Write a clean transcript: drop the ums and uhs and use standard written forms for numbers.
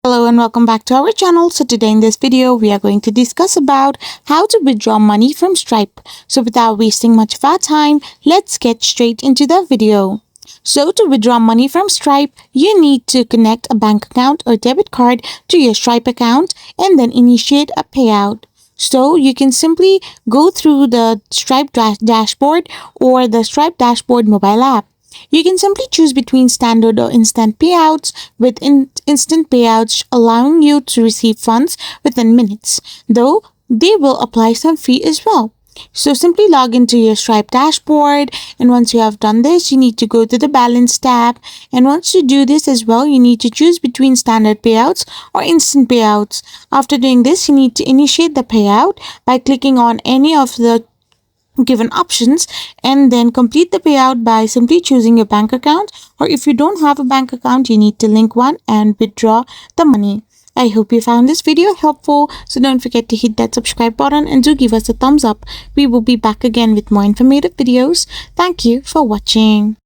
Hello and welcome back to our channel. So today in this video, we are going to discuss about how to withdraw money from Stripe. So without wasting much of our time, let's get straight into the video. So to withdraw money from Stripe, you need to connect a bank account or debit card to your Stripe account and then initiate a payout. So you can simply go through the Stripe dashboard or the Stripe dashboard mobile app. You can simply choose between standard or instant payouts, with instant payouts allowing you to receive funds within minutes, though they will apply some fee as well. So simply log into your Stripe dashboard, and once you have done this, you need to go to the balance tab, and once you do this as well, you need to choose between standard payouts or instant payouts. After doing this, you need to initiate the payout by clicking on any of the given options and then complete the payout by simply choosing your bank account, or if you don't have a bank account, you need to link one and withdraw the money. I hope you found this video helpful, so don't forget to hit that subscribe button and do give us a thumbs up. We will be back again with more informative videos. Thank you for watching.